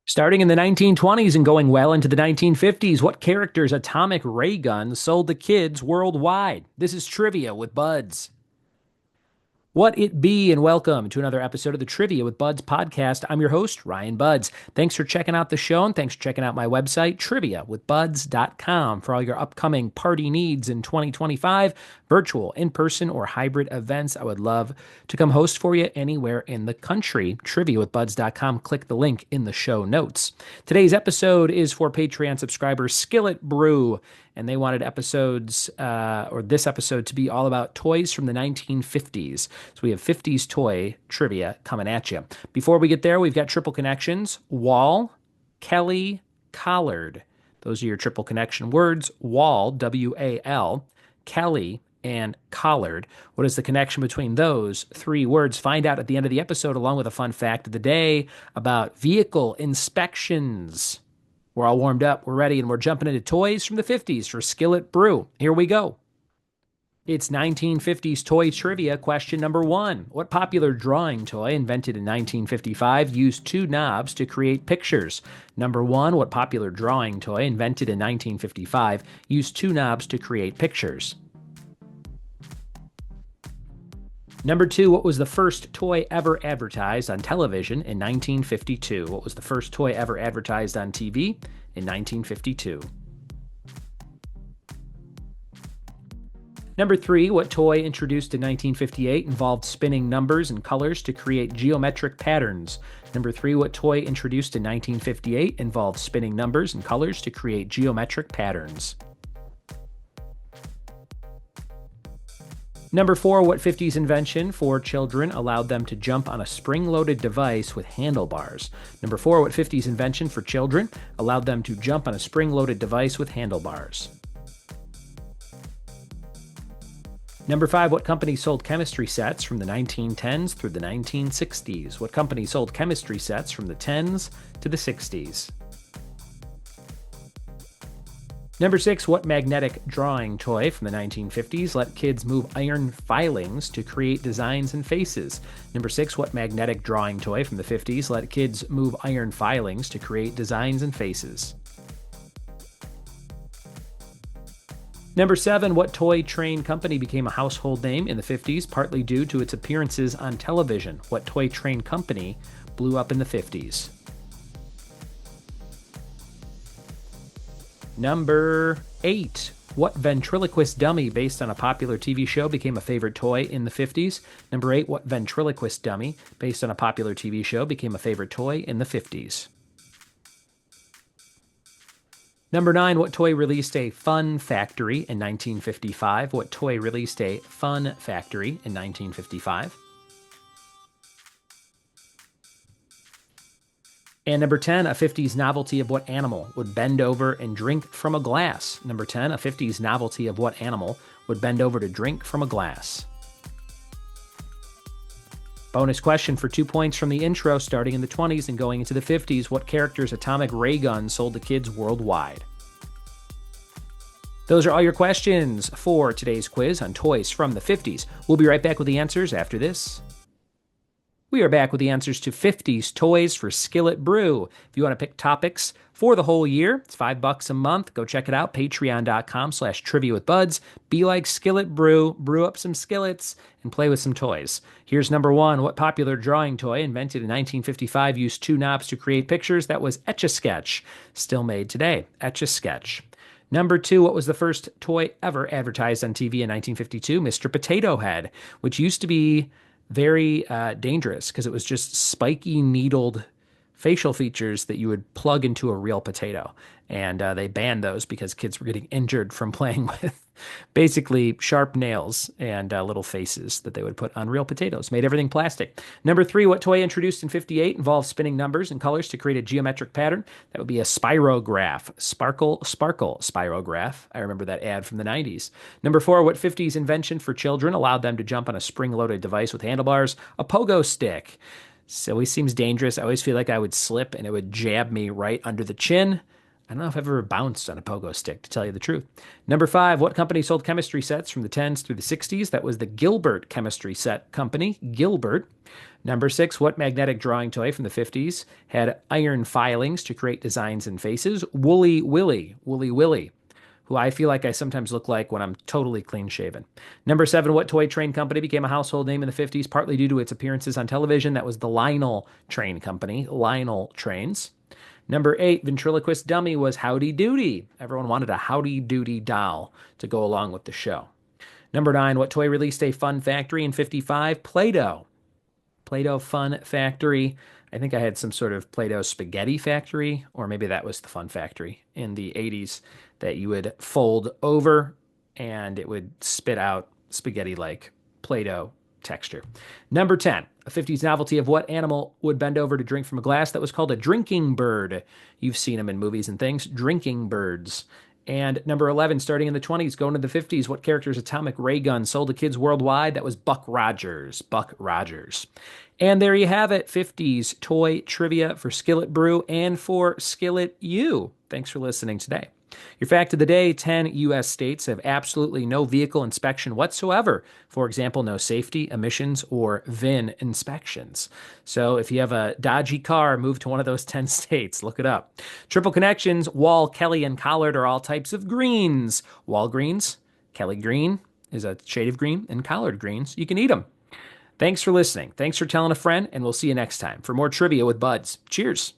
Starting in the 1920s and going well into the 1950s, what character's atomic ray gun sold to kids worldwide? This is Trivia with Buds. What it be, and welcome to another episode of the Trivia with Buds podcast. I'm your host, Ryan Buds. Thanks for checking out the show, and thanks for checking out my website, triviawithbuds.com, for all your upcoming party needs in 2025, virtual, in-person, or hybrid events. I would love to come host for you anywhere in the country. Triviawithbuds.com. Click the link in the show notes. Today's episode is for Patreon subscriber Skillet Brew, and they wanted this episode to be all about toys from the 1950s. So we have 50s toy trivia coming at you. Before we get there, we've got triple connections: Wall, Kelly, Collard. Those are your triple connection words: Wall, W-A-L, Kelly, and Collard. What is the connection between those three words? Find out at the end of the episode, along with a fun fact of the day about vehicle inspections. We're all warmed up, we're ready, and we're jumping into toys from the 50s for Skillet Brew. Here we go. It's 1950s toy trivia. Question number 1. What popular drawing toy invented in 1955 used two knobs to create pictures? Number 1. What popular drawing toy invented in 1955 used two knobs to create pictures? Number 2, what was the first toy ever advertised on television in 1952? What was the first toy ever advertised on TV in 1952? Number 3, what toy introduced in 1958 involved spinning numbers and colors to create geometric patterns? Number 3, what toy introduced in 1958 involved spinning numbers and colors to create geometric patterns? Number 4, what 50s invention for children allowed them to jump on a spring-loaded device with handlebars? Number 4, what 50s invention for children allowed them to jump on a spring-loaded device with handlebars? Number 5, what company sold chemistry sets from the 1910s through the 1960s? What company sold chemistry sets from the 10s to the 60s? Number 6, what magnetic drawing toy from the 1950s let kids move iron filings to create designs and faces? Number 6, what magnetic drawing toy from the 50s let kids move iron filings to create designs and faces? Number 7, what toy train company became a household name in the 50s, partly due to its appearances on television? What toy train company blew up in the 50s? Number 8, what ventriloquist dummy based on a popular TV show became a favorite toy in the 50s? Number 8, what ventriloquist dummy based on a popular TV show became a favorite toy in the 50s? Number 9, what toy released a fun factory in 1955? What toy released a fun factory in 1955? And number 10, a 50s novelty of what animal would bend over and drink from a glass? Number 10, a 50s novelty of what animal would bend over to drink from a glass? Bonus question for 2 points from the intro. Starting in the 20s and going into the 50s, what character's atomic ray gun sold to kids worldwide? Those are all your questions for today's quiz on toys from the 50s. We'll be right back with the answers after this. We are back with the answers to 50s toys for Skillet Brew. If you want to pick topics for the whole year, it's $5 a month. Go check it out, patreon.com/triviawithbuds. Be like Skillet Brew, brew up some skillets, and play with some toys. Here's number 1. What popular drawing toy invented in 1955 used two knobs to create pictures? That was Etch-a-Sketch, still made today. Etch-a-Sketch. Number 2, what was the first toy ever advertised on TV in 1952? Mr. Potato Head, which used to be very dangerous because it was just spiky needled facial features that you would plug into a real potato. And they banned those because kids were getting injured from playing with basically sharp nails and little faces that they would put on real potatoes. Made everything plastic. Number 3, what toy introduced in 58 involved spinning numbers and colors to create a geometric pattern? That would be a spirograph. Sparkle, sparkle, spirograph. I remember that ad from the 90s. Number 4, what 50s invention for children allowed them to jump on a spring-loaded device with handlebars? A pogo stick. So it always seems dangerous. I always feel like I would slip and it would jab me right under the chin. I don't know if I've ever bounced on a pogo stick, to tell you the truth. Number 5, what company sold chemistry sets from the 10s through the 60s? That was the Gilbert Chemistry Set Company, Gilbert. Number 6, what magnetic drawing toy from the 50s had iron filings to create designs and faces? Woolly Willy, Woolly Willy, who I feel like I sometimes look like when I'm totally clean shaven. Number 7, what toy train company became a household name in the 50s, partly due to its appearances on television? That was the Lionel Train Company, Lionel Trains. Number 8, ventriloquist dummy was Howdy Doody. Everyone wanted a Howdy Doody doll to go along with the show. Number 9, what toy released a fun factory in 55? Play-Doh. Play-Doh Fun Factory. I think I had some sort of Play-Doh spaghetti factory, or maybe that was the Fun Factory in the 80s that you would fold over and it would spit out spaghetti-like Play-Doh texture. Number 10, a 50s novelty of what animal would bend over to drink from a glass? That was called a drinking bird. You've seen them in movies and things, drinking birds. And number 11, starting in the 20s, going to the 50s, what character's atomic ray gun sold to kids worldwide? That was Buck Rogers. Buck Rogers. And there you have it, 50s toy trivia for Skillet Brew and for Skillet U. Thanks for listening today. Your fact of the day, 10 U.S. states have absolutely no vehicle inspection whatsoever. For example, no safety, emissions, or VIN inspections. So if you have a dodgy car, move to one of those 10 states. Look it up. Triple connections, Wall, Kelly, and Collard are all types of greens. Wall greens, Kelly green is a shade of green, and Collard greens, you can eat them. Thanks for listening. Thanks for telling a friend, and we'll see you next time for more trivia with Buds. Cheers.